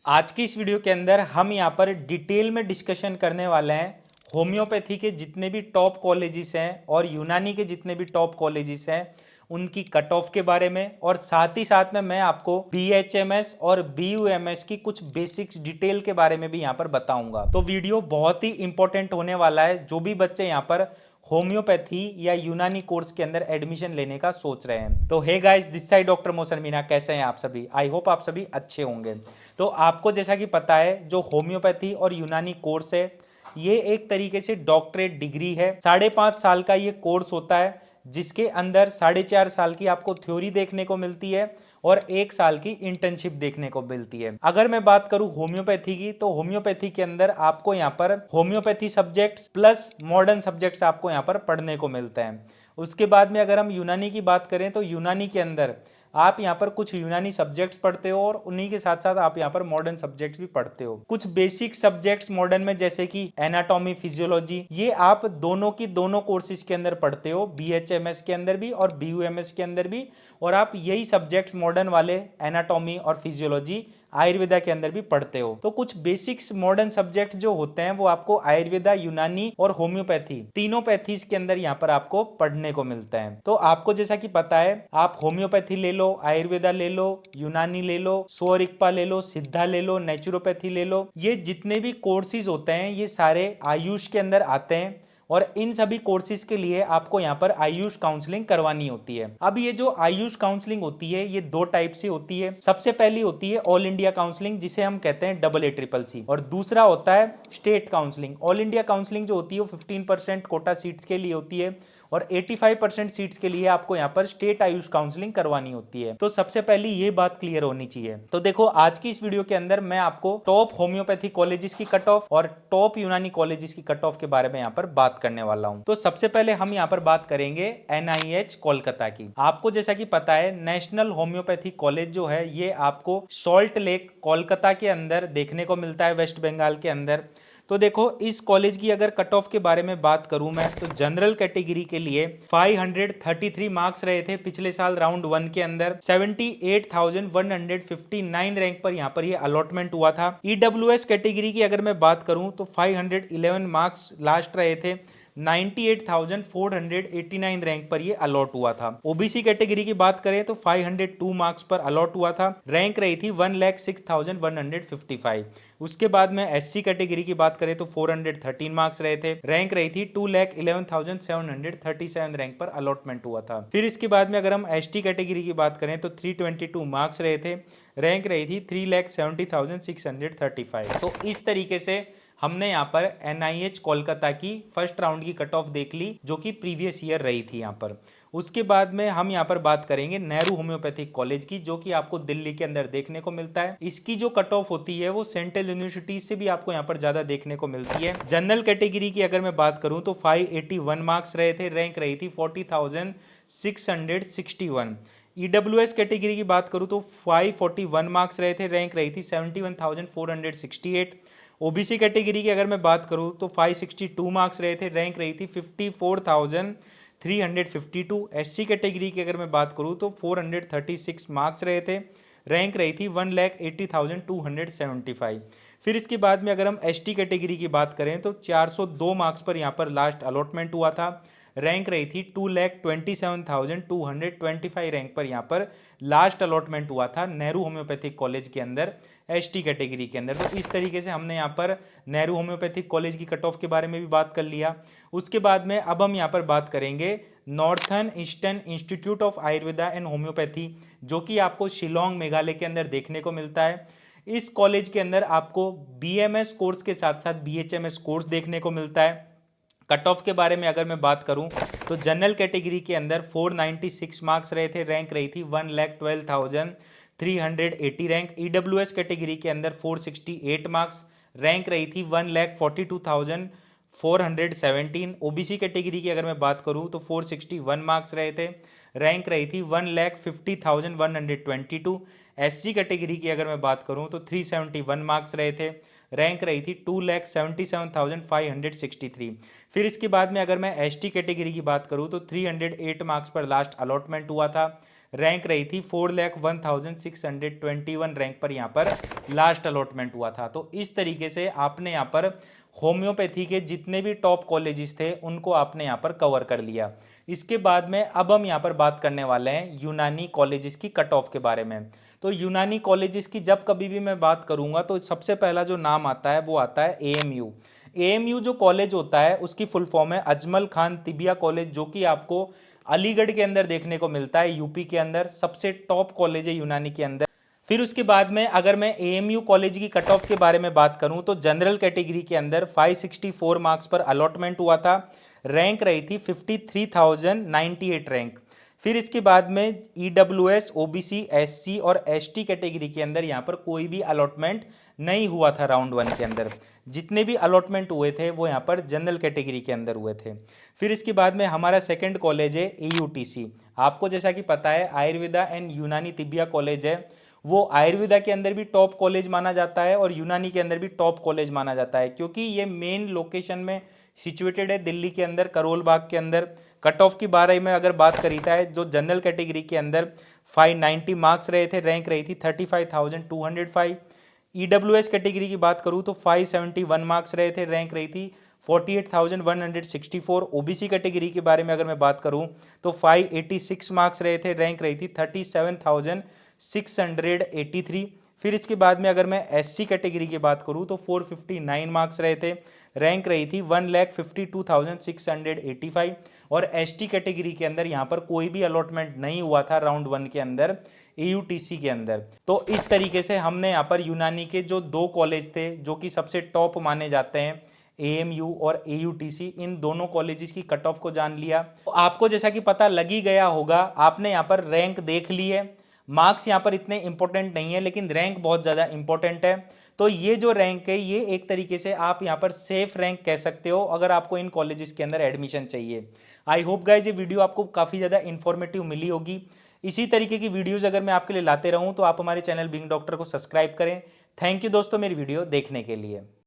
आज की इस वीडियो के अंदर हम यहाँ पर डिटेल में डिस्कशन करने वाले हैं होम्योपैथी के जितने भी टॉप कॉलेजेस हैं और यूनानी के जितने भी टॉप कॉलेजेस हैं उनकी कट ऑफ के बारे में, और साथ ही साथ में मैं आपको बीएचएमएस और बीयूएमएस की कुछ बेसिक्स डिटेल के बारे में भी यहाँ पर बताऊंगा। तो वीडियो बहुत ही इंपॉर्टेंट होने वाला है जो भी बच्चे यहाँ पर होम्योपैथी या यूनानी कोर्स के अंदर एडमिशन लेने का सोच रहे हैं। तो hey guys, this side doctor Mohsan Meena, कैसे हैं आप सभी? आई होप आप सभी अच्छे होंगे। तो आपको जैसा कि पता है, जो होम्योपैथी और यूनानी कोर्स है ये एक तरीके से डॉक्टरेट डिग्री है। 5.5 साल का ये कोर्स होता है जिसके अंदर 4.5 साल की आपको थ्योरी देखने को मिलती है और 1 साल की इंटर्नशिप देखने को मिलती है। अगर मैं बात करूं होम्योपैथी की, तो होम्योपैथी के अंदर आपको यहाँ पर homeopathy subjects plus modern subjects आपको यहाँ पर पढ़ने को मिलते हैं। उसके बाद में अगर हम यूनानी की बात करें तो यूनानी के अंदर आप यहाँ पर कुछ यूनानी सब्जेक्ट्स पढ़ते हो और उन्हीं के साथ साथ आप यहाँ पर मॉडर्न सब्जेक्ट्स भी पढ़ते हो। कुछ बेसिक सब्जेक्ट्स मॉडर्न में जैसे कि एनाटॉमी, फिजियोलॉजी, ये आप दोनों की दोनों कोर्सेज के अंदर पढ़ते हो, बीएचएमएस के अंदर भी और बीयूएमएस के अंदर भी। और आप यही सब्जेक्ट्स मॉडर्न वाले एनाटॉमी और फिजियोलॉजी आयुर्वेदा के अंदर भी पढ़ते हो। तो कुछ बेसिक्स मॉडर्न सब्जेक्ट जो होते हैं वो आपको आयुर्वेदा, यूनानी और होम्योपैथी तीनों पैथीज के अंदर यहाँ पर आपको पढ़ने को मिलता है। तो आपको जैसा कि पता है, आप होम्योपैथी ले लो, आयुर्वेदा ले लो, यूनानी ले लो, सोरिकपा ले लो, सिद्धा ले लो, नेचुरोपैथी ले लो, ये जितने भी कोर्सेज होते हैं ये सारे आयुष के अंदर आते हैं और इन सभी कोर्सेज के लिए आपको यहाँ पर आयुष काउंसलिंग करवानी होती है। अब ये जो आयुष काउंसलिंग होती है ये दो टाइप से होती है। सबसे पहली होती है ऑल इंडिया काउंसलिंग, जिसे हम कहते हैं AA CCC, और दूसरा होता है state counselling. All India counselling जो होती है वो 15% कोटा सीट्स के लिए होती है और 85% सीट्स के लिए आपको यहाँ पर स्टेट आयुष काउंसलिंग करवानी होती है। तो सबसे पहले ये बात क्लियर होनी चाहिए। तो देखो, आज की इस वीडियो के अंदर मैं आपको टॉप होम्योपैथी कॉलेजेस की कट ऑफ और टॉप यूनानी कॉलेजेस की कट ऑफ के बारे में यहाँ पर बात करने वाला हूँ। तो सबसे पहले हम यहाँ पर बात करेंगे NIH कोलकाता की। आपको जैसा कि पता है, नेशनल होम्योपैथी कॉलेज जो है ये आपको सॉल्ट लेक कोलकाता के अंदर देखने को मिलता है, वेस्ट बंगाल के अंदर। तो देखो, इस कॉलेज की अगर कट ऑफ के बारे में बात करूं मैं, तो जनरल कैटेगरी के लिए 533 मार्क्स रहे थे पिछले साल राउंड 1 के अंदर। 78,159 रैंक पर यहाँ पर ये अलॉटमेंट हुआ था। EWS कैटेगरी की अगर मैं बात करूं तो 511 मार्क्स लास्ट रहे थे। 98,489 रैंक पर ये अलॉट हुआ था। ओबीसी कैटेगरी की बात करें तो 502 मार्क्स पर अलॉट हुआ था। रैंक रही थी 1,06,155। उसके बाद में SC कैटेगरी की बात करें तो 413 मार्क्स रहे थे। रैंक रही थी 2,11,737 रैंक पर अलॉटमेंट हुआ था। फिर इसके बाद में अगर हम ST कैटेगरी की बात करें तो 322 मार्क्स रहे थे। रैंक रही थी 3,70,635। तो इस तरीके से हमने यहाँ पर NIH कोलकाता की फर्स्ट राउंड की कट ऑफ देख ली जो कि प्रीवियस ईयर रही थी यहाँ पर। उसके बाद में हम यहाँ पर बात करेंगे नेहरू होम्योपैथिक कॉलेज की, जो कि आपको दिल्ली के अंदर देखने को मिलता है। इसकी जो कट ऑफ होती है वो सेंट्रल यूनिवर्सिटी से भी आपको यहाँ पर ज्यादा देखने को मिलती है। जनरल कैटेगरी की अगर मैं बात करूँ तो 581 मार्क्स रहे थे। रैंक रही थी 40,661। EWS कैटेगरी की बात करूँ तो 541 मार्क्स रहे थे। रैंक रही थी 71,468। ओबीसी कैटेगरी की अगर मैं बात करूं तो 562 मार्क्स रहे थे। रैंक रही थी 54,352। SC कैटेगरी की अगर मैं बात करूं तो 436 मार्क्स रहे थे। रैंक रही थी 1,80,275। फिर इसके बाद में अगर हम ST कैटेगरी की बात करें तो 402 मार्क्स पर यहाँ पर लास्ट अलॉटमेंट हुआ था। रैंक रही थी 2,27,225 रैंक पर यहाँ पर लास्ट अलॉटमेंट हुआ था नेहरू होम्योपैथिक कॉलेज के अंदर, ST कैटेगरी के अंदर। तो इस तरीके से हमने यहाँ पर नेहरू होम्योपैथिक कॉलेज की कट ऑफ के बारे में भी बात कर लिया। उसके बाद में अब हम यहाँ पर बात करेंगे northern eastern institute of Ayurveda and homeopathy, जो कि आपको शिलोंग मेघालय के अंदर देखने को मिलता है। इस कॉलेज के अंदर आपको BMS कोर्स के साथ साथ BHMS कोर्स देखने को मिलता है। कट ऑफ के बारे में अगर मैं बात करूं तो जनरल कैटेगरी के अंदर 496 मार्क्स रहे थे। रैंक रही थी 1,12,380 रैंक। EWS कैटेगरी के अंदर 468 मार्क्स। रैंक रही थी 1,42,417। ओबीसी कैटेगरी की अगर मैं बात करूं तो 461 मार्क्स रहे थे। रैंक रही थी 1,50,122। SC कैटेगरी की अगर मैं बात करूं तो 371 मार्क्स रहे थे। रैंक रही थी 2,77,563। फिर इसके बाद में अगर मैं ST कैटेगरी की बात करूं तो 308 मार्क्स पर लास्ट अलॉटमेंट हुआ था। रैंक रही थी 4,01,621 रैंक पर यहाँ पर लास्ट अलॉटमेंट हुआ था। तो इस तरीके से आपने यहाँ पर होम्योपैथी के जितने भी टॉप कॉलेजेस थे उनको आपने यहाँ पर कवर कर लिया। इसके बाद में अब हम यहाँ पर बात करने वाले हैं यूनानी कॉलेजेस की कट ऑफ के बारे में। तो यूनानी कॉलेजेस की जब कभी भी मैं बात करूंगा तो सबसे पहला जो नाम आता है वो आता है एएमयू। एएमयू जो कॉलेज होता है उसकी फुल फॉर्म है अजमल खान तिबिया कॉलेज, जो कि आपको अलीगढ़ के अंदर देखने को मिलता है, यूपी के अंदर सबसे टॉप कॉलेज है यूनानी के अंदर। फिर उसके बाद में अगर मैं एएमयू कॉलेज की कट ऑफ के बारे में बात करूं तो जनरल कैटेगरी के अंदर 564 मार्क्स पर अलॉटमेंट हुआ था, रैंक रही थी 53,098 रैंक। फिर इसके बाद में ईडब्ल्यूएस, ओबीसी, एससी और एसटी कैटेगरी के अंदर यहाँ पर कोई भी अलॉटमेंट नहीं हुआ था राउंड 1 के अंदर। जितने भी अलॉटमेंट हुए थे वो यहाँ पर जनरल कैटेगरी के अंदर हुए थे। फिर इसके बाद में हमारा सेकंड कॉलेज है एयूटीसी। आपको जैसा कि पता है आयुर्वेदा एंड यूनानी तिबिया कॉलेज है, वो आयुर्वेदा के अंदर भी टॉप कॉलेज माना जाता है और यूनानी के अंदर भी टॉप कॉलेज माना जाता है, क्योंकि ये मेन लोकेशन में सिचुएटेड है दिल्ली के अंदर, करोल बाग के अंदर। कट ऑफ की बारे में अगर बात करी जाए जो जनरल कैटेगरी के अंदर 590 मार्क्स रहे थे, रैंक रही थी 35,205। ईडब्ल्यूएस कैटेगरी की बात करूँ तो 571 मार्क्स रहे थे, रैंक रही थी 48,164। ओबीसी कैटेगरी के बारे में अगर मैं बात करूं तो 586 मार्क्स रहे थे, रैंक रही थी 37,683। फिर इसके बाद में अगर मैं एससी कैटेगरी की बात करूं तो 459 मार्क्स रहे थे, रैंक रही थी 1,52,685। और एसटी कैटेगरी के अंदर यहाँ पर कोई भी अलॉटमेंट नहीं हुआ था राउंड 1 के अंदर एयूटीसी के अंदर। तो इस तरीके से हमने यहाँ पर यूनानी के जो दो कॉलेज थे जो कि सबसे टॉप माने जाते हैं, एएमयू और एयूटीसी, इन दोनों कॉलेजेस की कट ऑफ को जान लिया। तो आपको जैसा कि पता लग ही गया होगा, आपने यहाँ पर रैंक देख ली है। मार्क्स यहाँ पर इतने इंपॉर्टेंट नहीं है लेकिन रैंक बहुत ज़्यादा इंपॉर्टेंट है। तो ये जो रैंक है ये एक तरीके से आप यहाँ पर सेफ रैंक कह सकते हो अगर आपको इन कॉलेजेस के अंदर एडमिशन चाहिए। आई होप गाइज ये वीडियो आपको काफ़ी ज़्यादा इंफॉर्मेटिव मिली होगी। इसी तरीके की वीडियोज़ अगर मैं आपके लिए लाते रहूँ तो आप हमारे चैनल बिंग डॉक्टर को सब्सक्राइब करें। थैंक यू दोस्तों मेरी वीडियो देखने के लिए।